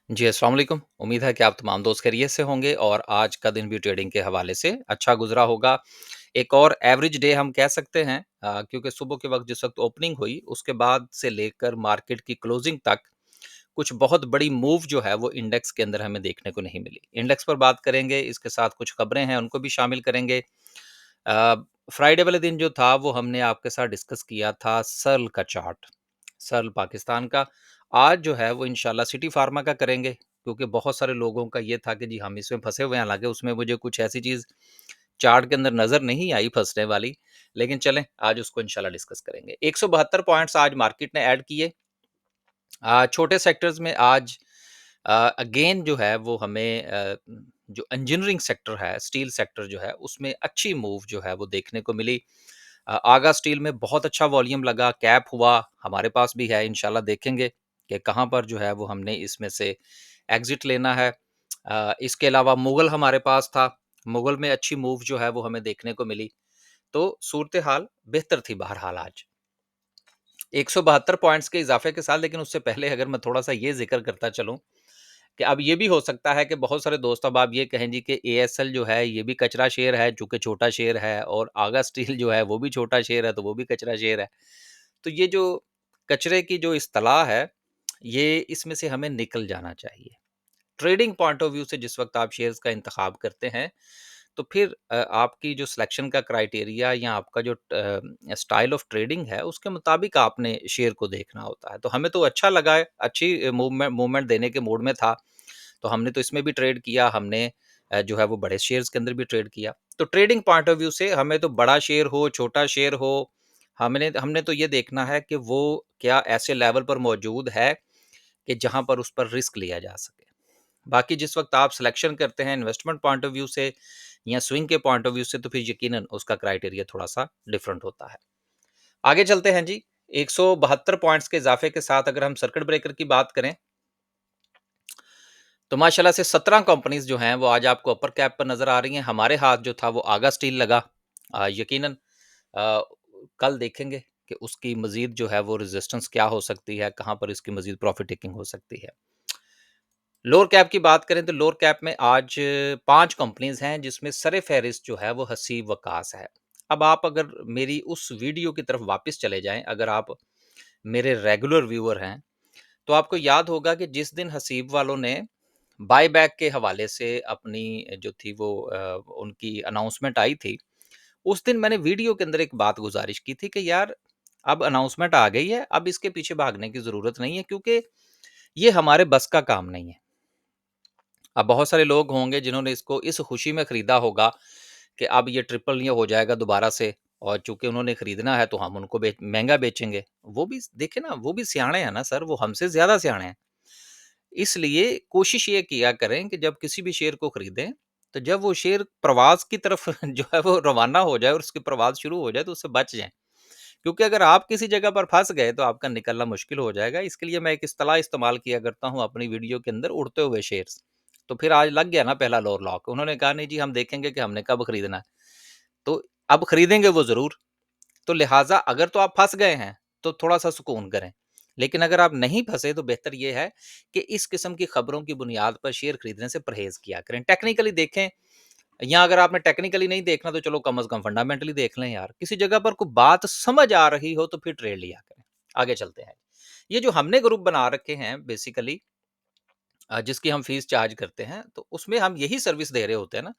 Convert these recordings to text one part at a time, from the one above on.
जी, अस्सलाम वालेकुम। उम्मीद है कि आप तमाम दोस्त खैरियत से होंगे और आज का दिन भी ट्रेडिंग के हवाले से अच्छा गुज़रा होगा। एक और एवरेज डे हम कह सकते हैं क्योंकि सुबह के वक़्त जिस वक़्त ओपनिंग हुई, उसके बाद से लेकर मार्केट की क्लोजिंग तक कुछ बहुत बड़ी मूव जो है वो इंडेक्स के अंदर हमें देखने को नहीं मिली। इंडेक्स पर बात करेंगे, इसके साथ कुछ खबरें हैं उनको भी शामिल करेंगे। अ, फ्राइडे वाले दिन जो था वो हमने आपके साथ डिस्कस किया था सर्ल का चार्ट, सर्ल पाकिस्तान का। आज जो है वो इंशाल्लाह सिटी फार्मा का करेंगे क्योंकि बहुत सारे लोगों का ये था कि जी हम इसमें फँसे हुए हैं, हालाँकि उसमें मुझे कुछ ऐसी चीज़ चार्ट के अंदर नज़र नहीं आई फँसने वाली, लेकिन चलें आज उसको इंशाल्लाह डिस्कस करेंगे। 172 पॉइंट्स आज मार्केट ने ऐड किए। छोटे सेक्टर्स में आज अगेन जो है वो हमें जो इंजीनियरिंग सेक्टर है, स्टील सेक्टर जो है, उसमें अच्छी मूव जो है वो देखने को मिली। आगा स्टील में बहुत अच्छा वॉल्यूम लगा, कैप हुआ, हमारे पास भी है, इंशाल्लाह देखेंगे कि कहाँ पर जो है वो हमने इसमें से एग्ज़िट लेना है। इसके अलावा मुगल हमारे पास था, मुगल में अच्छी मूव जो है वो हमें देखने को मिली। तो सूरत-ए-हाल बेहतर थी बहरहाल आज। 172 पॉइंट्स के इज़ाफ़े के साथ, लेकिन उससे पहले अगर मैं थोड़ा-सा ये ज़िक्र करता चलूँ कि अब ये भी हो सकता है कि बहुत सारे दोस्त अब आप ये कहें जी कि एएसएल जो है ये भी कचरा शेयर है, चूँकि छोटा शेयर है, और आगा स्टील जो है वो भी छोटा शेयर है, तो वो भी कचरा शेयर है। तो ये जो कचरे की जो इस्तिलाह है, ये इसमें से हमें निकल जाना चाहिए। ट्रेडिंग पॉइंट ऑफ व्यू से जिस वक़्त आप शेयर्स का इंतखाब करते हैं, तो फिर आपकी जो सिलेक्शन का क्राइटेरिया या आपका जो स्टाइल ऑफ ट्रेडिंग है, उसके मुताबिक आपने शेयर को देखना होता है। तो हमें तो अच्छा लगा है, अच्छी मूवमेंट देने के मूड में था, तो हमने तो इसमें भी ट्रेड किया, हमने जो है वो बड़े शेयर्स के अंदर भी ट्रेड किया। तो ट्रेडिंग पॉइंट ऑफ व्यू से हमें तो बड़ा शेयर हो, छोटा शेयर हो, हमने हमने तो ये देखना है कि वो क्या ऐसे लेवल पर मौजूद है कि जहाँ पर उस पर रिस्क लिया जा सके। बाकी जिस वक़्त आप सिलेक्शन करते हैं इन्वेस्टमेंट पॉइंट ऑफ व्यू से या स्विंग के पॉइंट ऑफ व्यू से, तो फिर यकीनन उसका क्राइटेरिया थोड़ा-सा डिफरेंट होता है। आगे चलते हैं जी। 172 पॉइंट्स के इज़ाफ़े के साथ अगर हम सर्किट ब्रेकर की बात करें, तो माशाल्लाह से 17 कंपनीज़ जो हैं वो आज आपको अपर कैप पर नज़र आ रही हैं। हमारे हाथ जो था वो आगा स्टील लगा। यकीनन अ, कल देखेंगे कि उसकी मज़ीद जो है वो रेज़िस्टेंस क्या हो सकती है, कहाँ पर इसकी मज़ीद प्रॉफ़िट टेकिंग हो सकती है। लोअर कैप की बात करें तो लोअर कैप में आज 5 कंपनीज़ हैं जिसमें सर-ए-फ़हरिस्त जो है वो हसीब वक़ास है। अब आप अगर मेरी उस वीडियो की तरफ वापस चले जाएँ, अगर आप मेरे रेगुलर व्यूअर हैं, तो आपको याद होगा कि जिस दिन हसीब वालों ने बायबैक के हवाले से अपनी जो थी वो उनकी अनाउंसमेंट आई थी, उस दिन मैंने वीडियो के अंदर एक बात गुज़ारिश की थी कि यार अब अनाउंसमेंट आ गई है, अब इसके पीछे भागने की ज़रूरत नहीं है क्योंकि ये हमारे बस का काम नहीं है। अब बहुत सारे लोग होंगे जिन्होंने इसको इस खुशी में खरीदा होगा कि अब ये ट्रिपल ये हो जाएगा दोबारा से, और चूँकि उन्होंने खरीदना है तो हम उनको महँगा बेचेंगे। वो भी देखिए ना, वो भी सियाणे हैं ना सर, वो हमसे ज़्यादा सियाणे हैं। इसलिए कोशिश ये किया करें कि जब किसी भी शेयर को खरीदें, तो जब वो शेयर प्रवास की तरफ जो है वो रवाना हो जाए और उसकी प्रवास शुरू हो जाए तो उससे बच जाएँ। क्योंकि अगर आप किसी जगह पर फँस गए तो आपका निकलना मुश्किल हो जाएगा। इसके लिए मैं एक इस्तिलाह इस्तेमाल किया करता हूँ अपनी वीडियो के अंदर, उड़ते हुए शेयर्स। तो फिर आज लग गया ना पहला लोअर लॉक। उन्होंने कहा नहीं जी हम देखेंगे कि हमने कब खरीदना है। तो अब खरीदेंगे वो ज़रूर। तो लिहाज़ा अगर तो आप फँस गए हैं, तो थोड़ा-सा सुकून करें। लेकिन अगर आप नहीं फँसे तो बेहतर ये है कि इस किस्म की खबरों की बुनियाद पर शेयर खरीदने से परहेज़ किया करें। टेक्निकली देखें, या अगर आपने टेक्निकली नहीं देखना तो चलो कम से कम फंडामेंटली देख लें यार। किसी जगह पर कोई बात समझ आ रही हो तो फिर ट्रेड लिया करें। आगे चलते हैं। ये जो हमने ग्रुप बना रखे हैं बेसिकली, जिसकी हम फीस चार्ज करते हैं, तो उसमें हम यही सर्विस दे रहे होते हैं ना,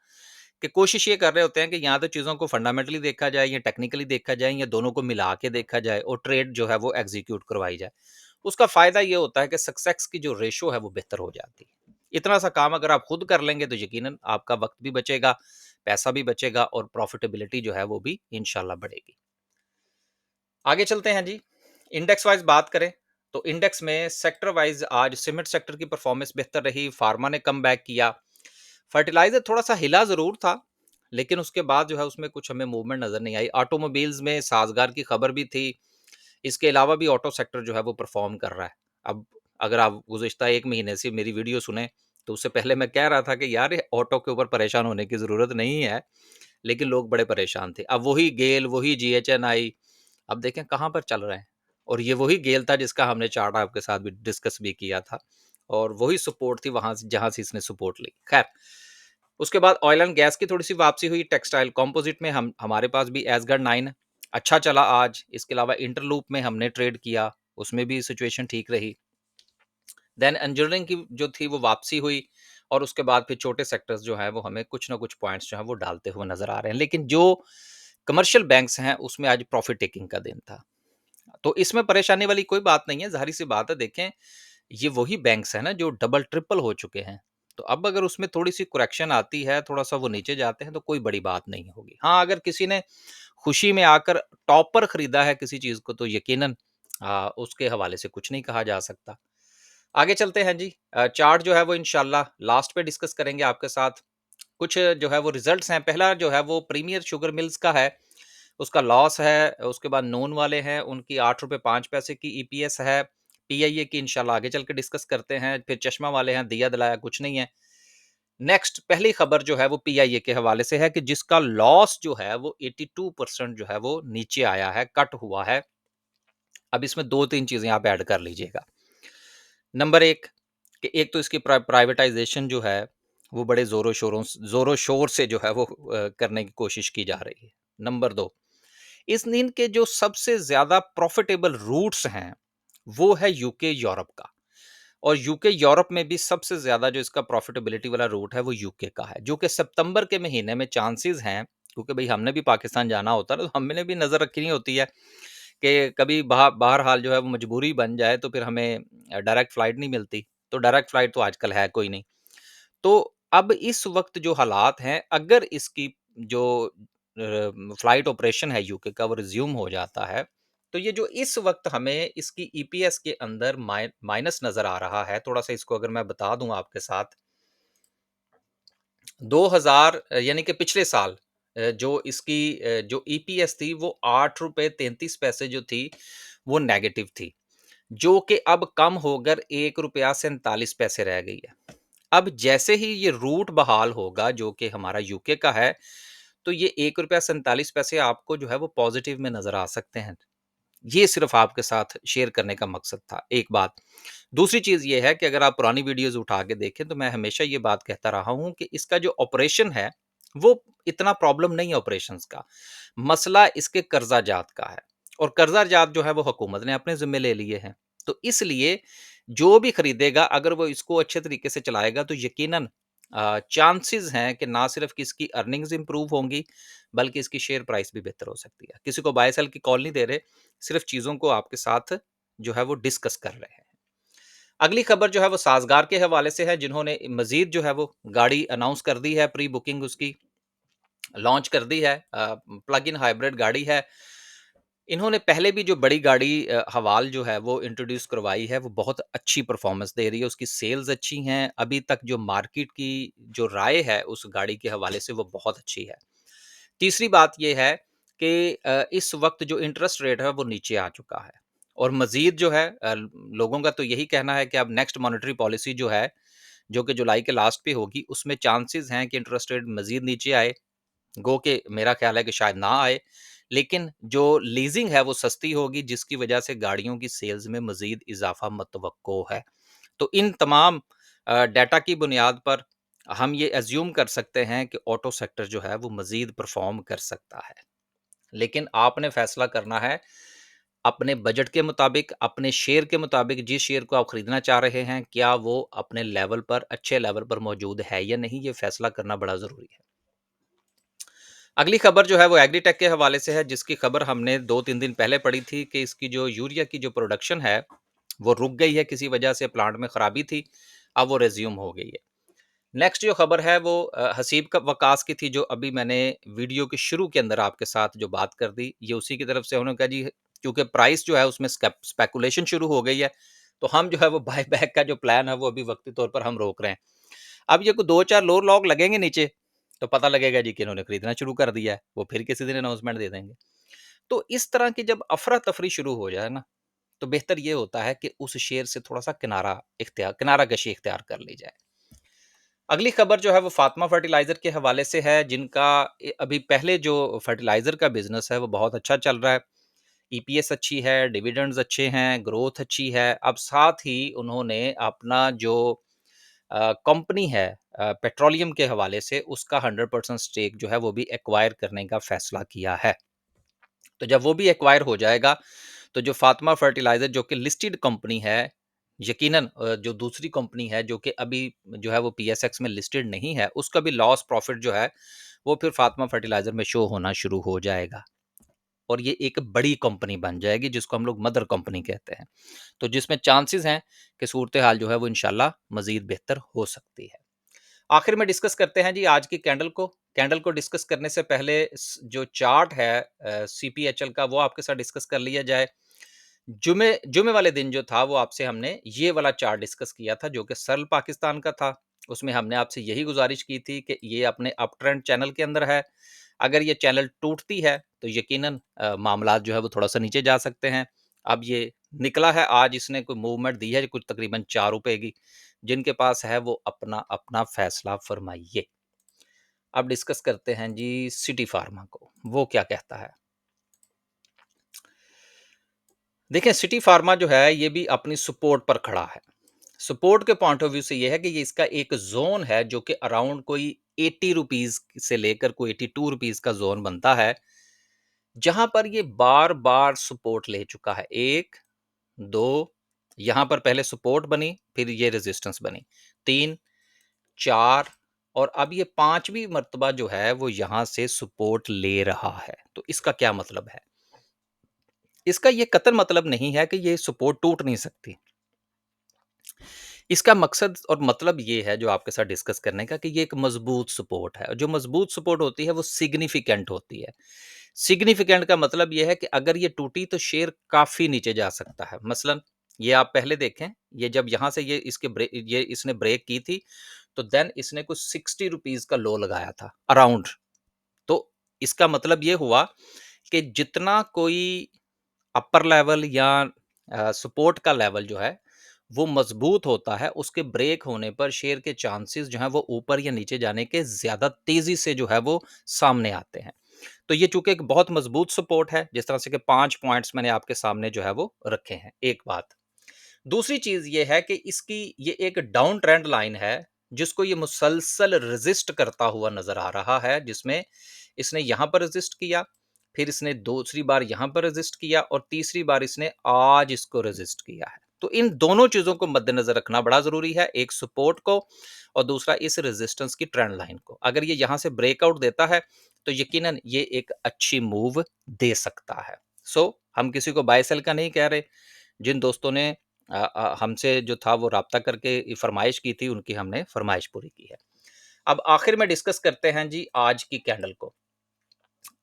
कि कोशिश ये कर रहे होते हैं कि या तो चीज़ों को फंडामेंटली देखा जाए या टेक्निकली देखा जाए या दोनों को मिला के देखा जाए और ट्रेड जो है वो एग्जीक्यूट करवाई जाए। उसका फ़ायदा ये होता है कि सक्सेस की जो रेशो है वो बेहतर हो जाती है। इतना सा काम अगर आप खुद कर लेंगे तो यकीनन आपका वक़्त भी बचेगा, पैसा भी बचेगा और प्रॉफ़िटेबिलिटी जो है वो भी इंशाल्लाह बढ़ेगी। आगे चलते हैं जी। इंडेक्स वाइज़ बात करें, तो इंडेक्स में सेक्टर वाइज़ आज सीमेंट सेक्टर की परफ़ॉर्मेंस बेहतर रही, फ़ार्मा ने कमबैक किया। फर्टिलाइज़र थोड़ा-सा हिला ज़रूर था, लेकिन उसके बाद जो है उसमें कुछ हमें मूवमेंट नज़र नहीं आई। ऑटोमोबाइल्स में साज़गार की खबर भी थी, इसके अलावा भी ऑटो सेक्टर जो है वो परफ़ॉर्म कर रहा है। अब अगर आप गुज़िश्ता 1 महीने से मेरी वीडियो सुने, तो उससे पहले मैं कह रहा था कि यार ये ऑटो के ऊपर परेशान होने की ज़रूरत नहीं है, लेकिन लोग बड़े परेशान थे। अब वही गेल, वही जीएचएनआई, अब देखें कहाँ पर चल रहे हैं, और ये वही गेल था जिसका हमने चार्ट आपके साथ भी डिस्कस भी किया था, और वही सपोर्ट थी वहाँ से जहाँ से इसने सपोर्ट ली। ख़ैर, उसके बाद ऑयल एंड गैस की थोड़ी-सी वापसी हुई, टेक्सटाइल कंपोजिट में हम हमारे पास भी एसगढ़ 9 अच्छा चला आज। इसके अलावा इंटरलूप में हमने ट्रेड किया, उसमें भी सिचुएशन ठीक रही। देन इंजीनियरिंग की जो थी वो वापसी हुई और उसके बाद फिर छोटे सेक्टर्स जो हैं वो हमें कुछ ना कुछ पॉइंट्स जो हैं वो डालते हुए नज़र आ रहे हैं। लेकिन जो कमर्शियल बैंक्स हैं उसमें आज प्रॉफिट टेकिंग का दिन था। तो इसमें परेशानी वाली कोई बात नहीं है, ज़ाहिर-सी बात है। देखें, ये वही बैंक्स हैं ना जो डबल ट्रिपल हो चुके हैं। तो अब अगर उसमें थोड़ी-सी करेक्शन आती है, थोड़ा-सा वो नीचे जाते हैं तो कोई बड़ी बात नहीं होगी। हाँ, अगर किसी ने खुशी में आकर टॉपर खरीदा है किसी चीज़ को तो यकीनन उसके हवाले से कुछ नहीं कहा जा सकता। आगे चलते हैं जी। चार्ट जो है वो इंशाल्लाह लास्ट पे डिस्कस करेंगे आपके साथ। कुछ जो है वो रिजल्ट्स हैं। पहला जो है वो प्रीमियर शुगर मिल्स का है, उसका लॉस है। उसके बाद नोन वाले हैं, उनकी ₹8.05 की ईपीएस है। पीआईए की इंशाल्लाह आगे चल के डिस्कस करते हैं। फिर चश्मा वाले हैं, दिया दिलाया कुछ नहीं है। नेक्स्ट पहली खबर जो है वो पीआईए के हवाले से है कि जिसका लॉस जो है वो 82% जो है वो नीचे आया है, कट हुआ है। अब इसमें 2-3 चीज़ें आप ऐड कर लीजिएगा। नंबर 1 कि एक तो इसकी प्राइवेटाइज़ेशन जो है, वो बड़े ज़ोरों-शोर से जो है वो करने की कोशिश की जा रही है। नंबर 2, इस नींद के जो सबसे ज़्यादा प्रॉफ़िटेबल रूट्स हैं, वो है यूके, यूरोप का। और यूके, यूरोप में भी सबसे ज़्यादा जो इसका प्रॉफ़िटेबिलिटी वाला रूट है, वो यूके का है, जो कि सितंबर के महीने में चांसेज़ हैं, क्योंकि भई हमने भी पाकिस्तान जाना होता है, तो हमने भी नज़र रखनी होती है कि कभी बहरहाल जो है वो मजबूरी बन जाए, तो फिर हमें डायरेक्ट फ़्लाइट नहीं मिलती। तो डायरेक्ट फ़्लाइट तो आजकल है कोई नहीं। तो अब इस वक़्त जो हालात हैं, अगर इसकी जो फ़्लाइट ऑपरेशन है यूके का, वो रिज़्यूम हो जाता है, तो ये जो इस वक़्त हमें इसकी ईपीएस के अंदर माइनस नज़र आ रहा है, थोड़ा-सा इसको अगर मैं बता दूँ आपके साथ, 2000 यानी कि पिछले साल जो इसकी जो ईपीएस थी, वो ₹8.33 जो थी, वो नेगेटिव थी, जो कि अब कम होकर ₹1.47 रह गई है। अब जैसे ही ये रूट बहाल होगा जो कि हमारा यूके का है, तो ये ₹1.47 आपको जो है वो पॉज़िटिव में नज़र आ सकते हैं। ये सिर्फ़ आपके साथ शेयर करने का मकसद था, एक बात। दूसरी चीज़ ये है कि अगर आप पुरानी वीडियोज़ उठा के देखें तो मैं हमेशा ये बात कहता रहा हूँ कि इसका जो ऑपरेशन है, वो इतना प्रॉब्लम नहीं है ऑपरेशंस का। मसला इसके कर्ज़ा-जात का है और कर्ज़ा-जात जो है वो हुकूमत ने अपने ज़िम्मे ले लिए हैं। तो इसलिए जो भी खरीदेगा अगर वो इसको अच्छे तरीके से चलाएगा तो यकीनन चांसेज़ हैं कि ना सिर्फ़ कि इसकी अर्निंग्स इम्प्रूव होंगी, बल्कि इसकी शेयर प्राइस भी बेहतर हो सकती है। किसी को बाय सेल की कॉल नहीं दे रहे, सिर्फ़ चीज़ों को आपके साथ जो है वो डिस्कस कर रहे हैं। अगली खबर जो है वो साज़गार के हवाले से है, जिन्होंने मज़ीद जो है वो गाड़ी अनाउंस कर दी है, प्री बुकिंग उसकी लॉन्च कर दी है। प्लग इन हाइब्रिड गाड़ी है। इन्होंने पहले भी जो बड़ी गाड़ी हवाल जो है वो इंट्रोड्यूस करवाई है, वो बहुत अच्छी परफ़ॉर्मेंस दे रही है, उसकी सेल्स अच्छी हैं। अभी तक जो मार्केट की जो राय है उस गाड़ी के हवाले से वो बहुत अच्छी है। तीसरी बात ये है कि इस वक़्त जो इंटरेस्ट रेट है वो नीचे आ चुका है और मज़ीद जो है लोगों का तो यही कहना है कि अब नेक्स्ट मॉनेटरी पॉलिसी जो है, जो कि जुलाई के लास्ट पे होगी, उसमें चांसेज़ हैं कि इंटरेस्ट रेट मज़ीद नीचे आए। गो के मेरा ख़्याल है कि शायद ना आए, लेकिन जो लीज़िंग है वो सस्ती होगी जिसकी वजह से गाड़ियों की सेल्स में मज़ीद इज़ाफ़ा मतवक्को है। तो इन तमाम डाटा की बुनियाद पर हम ये अज़्यूम कर सकते हैं कि ऑटो सेक्टर जो है वो मज़ीद परफ़ॉर्म कर सकता है। लेकिन आपने फ़ैसला करना है अपने बजट के मुताबिक, अपने शेयर के मुताबिक, जिस शेयर को आप खरीदना चाह रहे हैं, क्या वो अपने लेवल पर, अच्छे लेवल पर मौजूद है या नहीं, ये फ़ैसला करना बड़ा ज़रूरी है। अगली खबर जो है वो एग्रीटेक के हवाले से है, जिसकी खबर हमने 2-3 दिन पहले पढ़ी थी कि इसकी जो यूरिया की जो प्रोडक्शन है, वो रुक गई है किसी वजह से, प्लांट में खराबी थी, अब वो रिज़्यूम हो गई है। नेक्स्ट जो खबर है वो हसीब क वकास की थी, जो अभी मैंने वीडियो के शुरू के अंदर आपके साथ जो बात कर दी, ये उसी की तरफ से उन्होंने कहा जी, क्योंकि प्राइस जो है उसमें स्पेकुलेशन शुरू हो गई है, तो हम जो है वो बाय बैक का जो प्लान है वो अभी वक़्ती तौर पर हम रोक रहे हैं। अब ये को 2-4 लोअर लॉग लगेंगे नीचे, तो पता लगेगा जी कि इन्होंने खरीदना शुरू कर दिया है, वो फिर किसी दिन अनाउंसमेंट दे देंगे। तो इस तरह की जब अफ़रा-तफ़री शुरू हो जाए ना, तो बेहतर ये होता है कि उस शेयर से थोड़ा-सा किनारा-कशी इख्तियार कर ली जाए। अगली खबर जो है वो फ़ातिमा फर्टिलाइज़र के हवाले से है, जिनका अभी पहले जो फर्टिलाइज़र का बिज़नेस है वो बहुत अच्छा चल रहा है। ईपीएस अच्छी है, डिविडेंड्स अच्छे हैं, ग्रोथ अच्छी है। अब साथ ही उन्होंने अपना जो कंपनी है पेट्रोलियम के हवाले से उसका 100% स्टेक जो है वो भी एक्वायर करने का फैसला किया है। तो जब वो भी एक्वायर हो जाएगा, तो जो फातिमा फर्टिलाइज़र जो कि लिस्टेड कंपनी है, यकीनन जो दूसरी कंपनी है जो कि अभी जो है वो पीएसएक्स में लिस्टेड नहीं है, उसका भी लॉस प्रॉफिट जो है, वो फिर फातिमा फर्टिलाइज़र में शो होना शुरू हो जाएगा। और ये एक बड़ी कंपनी बन जाएगी जिसको हम लोग मदर कंपनी कहते हैं। तो जिसमें चांसेस हैं कि सूरत-ए-हाल जो है वो इंशाल्लाह मज़ीद बेहतर हो सकती है। आखिर में डिस्कस करते हैं जी आज की कैंडल को। कैंडल को डिस्कस करने से पहले जो चार्ट है सीपीएचएल का वो आपके साथ डिस्कस कर लिया जाए। जुमे जुमे वाले दिन जो था वो आपसे हमने ये वाला चार्ट डिस्कस किया था जो कि सरल पाकिस्तान का था। उसमें हमने आपसे यही गुजारिश की थी कि ये अपने अप ट्रेंड चैनल के अंदर है। अगर ये चैनल टूटती है तो यकीनन मामलात जो है वो थोड़ा-सा नीचे जा सकते हैं। अब ये निकला है, आज इसने कोई मूवमेंट दी है कुछ तकरीबन ₹4 की। जिनके पास है वो अपना-अपना फैसला फरमाइए। अब डिस्कस करते हैं जी सिटी फार्मा को, वो क्या कहता है? देखिए सिटी फार्मा जो है ये भी अपनी सपोर्ट पर खड़ा है। सपोर्ट के पॉइंट ऑफ व्यू से ये है कि ये इसका एक ज़ोन है जो कि अराउंड कोई ₹80 से लेकर कोई ₹82 का ज़ोन बनता है, जहाँ पर ये बार-बार सपोर्ट ले चुका है। 1, 2 यहाँ पर पहले सपोर्ट बनी, फिर ये रेजिस्टेंस बनी। 3, 4 और अब ये 5वीं मर्तबा जो है वो यहाँ से सपोर्ट ले रहा है। तो इसका क्या मतलब है? इसका ये कतई मतलब नहीं है कि ये सपोर्ट टूट नहीं सकती। इसका मकसद और मतलब ये है जो आपके साथ डिस्कस करने का कि ये एक मजबूत सपोर्ट है और जो मजबूत सपोर्ट होती है वो सिग्निफिकेंट होती है। सिग्निफिकेंट का मतलब ये है कि अगर ये टूटी तो शेयर काफ़ी नीचे जा सकता है। मसलन ये आप पहले देखें, ये जब यहाँ से ये इसने ब्रेक की थी, तो देन इसने कुछ ₹60 का लो लगाया था अराउंड। तो इसका मतलब ये हुआ कि जितना कोई अपर लेवल या सपोर्ट का लेवल जो है वो मजबूत होता है, उसके ब्रेक होने पर शेयर के चांसेस जो हैं वो ऊपर या नीचे जाने के ज़्यादा तेज़ी से जो है वो सामने आते हैं। तो ये चूँकि एक बहुत मजबूत सपोर्ट है, जिस तरह से कि 5 पॉइंट्स मैंने आपके सामने जो है वो रखे हैं, एक बात। दूसरी चीज़ ये है कि इसकी ये एक डाउन ट्रेंड लाइन है, जिसको ये मुसलसल रेज़िस्ट करता हुआ नज़र आ रहा है, जिसमें इसने यहाँ पर रेज़िस्ट किया, फिर इसने दूसरी बार यहाँ पर रेज़िस्ट किया और तीसरी बार इसने आज इसको रेज़िस्ट किया है। तो इन दोनों चीज़ों को मद्देनज़र रखना बड़ा ज़रूरी है, एक सपोर्ट को और दूसरा इस रेज़िस्टेंस की ट्रेंड लाइन को। अगर ये यहाँ से ब्रेकआउट देता है, तो यकीनन ये एक अच्छी मूव दे सकता है। हम किसी को बाय सेल का नहीं कह रहे। जिन दोस्तों ने हमसे जो था वो राब्ता करके फ़रमाइश की थी, उनकी हमने फ़रमाइश पूरी की है। अब आखिर में डिस्कस करते हैं जी आज की कैंडल को।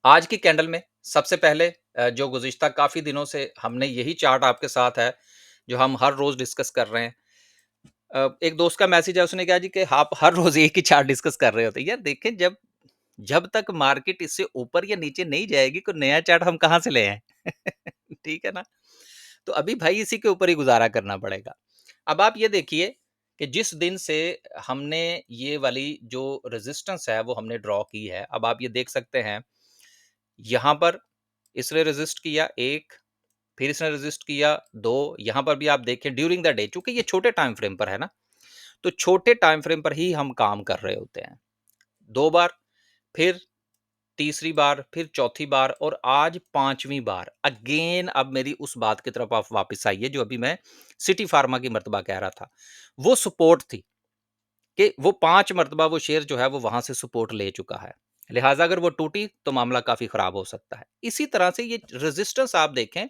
आज की कैंडल में सबसे पहले जो गुज़िश्ता काफ़ी दिनों से हमने यही चार्ट आपके साथ है, जो हम हर रोज़ डिस्कस कर रहे हैं। एक दोस्त का मैसेज है, उसने कहा जी कि आप हर रोज़ एक ही चार्ट डिस्कस कर रहे होते हैं। यार देखें, जब जब तक मार्केट इससे ऊपर या नीचे नहीं जाएगी, कोई नया चार्ट हम कहाँ से ले आएँ? ठीक है ना? तो अभी भाई इसी के ऊपर ही गुज़ारा करना पड़ेगा। अब आप ये देखिए कि जिस दिन से हमने ये वाली जो रेज़िस्टेंस है, वो हमने ड्रॉ की है। अब आप ये देख सकते हैं, यहाँ पर इसने रेज़िस्ट किया 1, फिर इसने रेज़िस्ट किया 2, यहाँ पर भी आप देखें ड्यूरिंग द डे, चूँकि ये छोटे टाइम फ्रेम पर है ना, तो छोटे टाइम फ्रेम पर ही हम काम कर रहे होते हैं। 2 बार, फिर तीसरी बार, फिर चौथी बार और आज 5वीं बार। अगेन अब मेरी उस बात की तरफ आप वापस आइए जो अभी मैं सिटी फार्मा की मर्तबा कह रहा था। वो सपोर्ट थी कि वो 5 मर्तबा वो शेयर जो है वो वहाँ से सपोर्ट ले चुका है। लिहाज़ा अगर वो टूटी तो मामला काफ़ी ख़राब हो सकता है। इसी तरह से ये रेज़िस्टेंस आप देखें,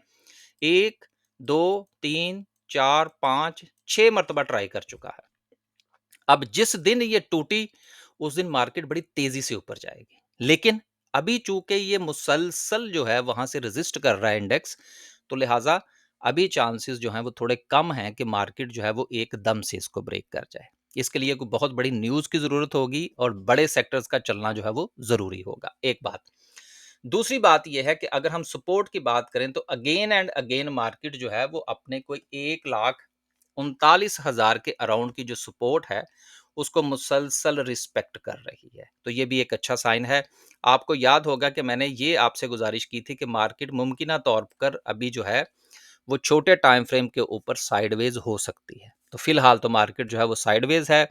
1, 2, 3, 4, 5, 6 मर्तबा ट्राई कर चुका है। अब जिस दिन ये टूटी, उस दिन मार्केट बड़ी तेज़ी से ऊपर जाएगी। लेकिन अभी चूँकि ये मुसलसल जो है वहाँ से रेज़िस्ट कर रहा है इंडेक्स, तो लिहाज़ा अभी चांसेस जो हैं वो थोड़े कम हैं कि मार्केट जो है वो एकदम से इसको ब्रेक कर जाए। इसके लिए कोई बहुत बड़ी न्यूज़ की ज़रूरत होगी और बड़े सेक्टर्स का चलना जो है वो ज़रूरी होगा, एक बात। दूसरी बात ये है कि अगर हम सपोर्ट की बात करें तो अगेन एंड अगेन मार्केट जो है वो अपने कोई 1,39,000 के अराउंड की जो सपोर्ट है, उसको मुसलसल रिस्पेक्ट कर रही है। तो ये भी एक अच्छा साइन है। आपको याद होगा कि मैंने ये आपसे गुज़ारिश की थी कि मार्केट मुमकिना तौर पर अभी जो है, वो छोटे टाइम फ्रेम के ऊपर साइडवेज़ हो सकती है। तो फ़िलहाल तो मार्केट जो है वो साइडवेज़ है।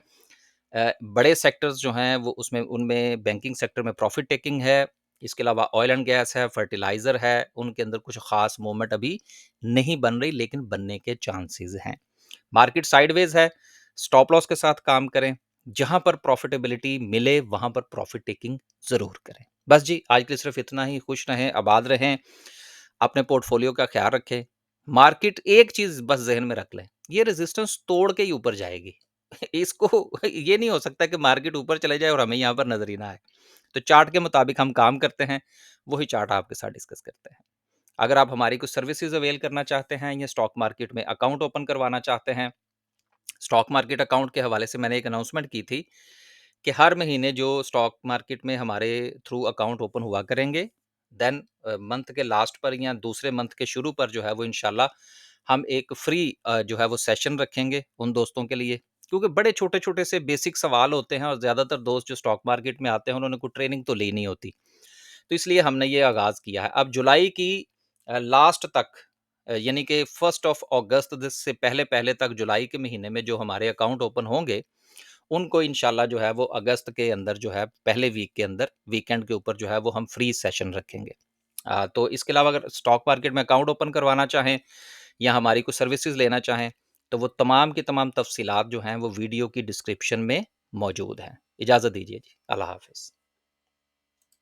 बड़े सेक्टर्स जो हैं वो उसमें उनमें बैंकिंग सेक्टर में प्रॉफ़िट टेकिंग है। इसके अलावा ऑयल एंड गैस है, फर्टिलाइज़र है, उनके अंदर कुछ ख़ास मूवमेंट अभी नहीं बन रही, लेकिन बनने के चांसेज़ हैं। मार्केट साइडवेज़ है, स्टॉप लॉस के साथ काम करें। जहाँ पर प्रॉफ़िटेबिलिटी मिले, वहाँ पर प्रॉफ़िट टेकिंग ज़रूर करें। बस जी, आज के लिए सिर्फ़ इतना ही। खुश रहें, आबाद रहें, अपने पोर्टफ़ोलियो का ख़्याल रखें। मार्केट एक चीज़ बस ज़हन में रख लें, ये रेज़िस्टेंस तोड़ के ही ऊपर जाएगी। इसको ये नहीं हो सकता कि मार्केट ऊपर चले जाए और हमें यहाँ पर नज़र ही ना आए। तो चार्ट के मुताबिक हम काम करते हैं, वही चार्ट आपके साथ डिस्कस करते हैं। अगर आप हमारी कुछ सर्विसेज़ अवेल करना चाहते हैं या स्टॉक मार्केट में अकाउंट ओपन करवाना चाहते हैं, स्टॉक मार्केट अकाउंट के हवाले से मैंने एक अनाउंसमेंट की थी कि हर महीने जो स्टॉक मार्केट में हमारे थ्रू अकाउंट ओपन हुआ करेंगे, देन मंथ के लास्ट पर या दूसरे मंथ के शुरू पर जो है वो इंशाल्लाह हम एक फ्री जो है वो सेशन रखेंगे उन दोस्तों के लिए। क्योंकि बड़े छोटे-छोटे से बेसिक सवाल होते हैं और ज़्यादातर दोस्त जो स्टॉक मार्केट में आते हैं उन्होंने कोई ट्रेनिंग तो ली नहीं होती। तो इसलिए हमने ये आगाज़ किया है। अब जुलाई की लास्ट तक यानी कि 1st ऑफ अगस्त से पहले-पहले तक जुलाई के महीने में जो हमारे अकाउंट ओपन होंगे, उनको इंशाल्लाह जो है वो अगस्त के अंदर जो है पहले वीक के अंदर वीकेंड के ऊपर जो है वो हम फ्री सेशन रखेंगे। तो इसके अलावा अगर स्टॉक मार्केट में अकाउंट ओपन करवाना चाहें या हमारी कुछ सर्विसेज़ लेना चाहें, तो वो तमाम की तमाम तफ़सीलात जो हैं वो वीडियो की डिस्क्रिप्शन में मौजूद हैं। इजाज़त दीजिए जी। अल्लाह हाफ़िज़।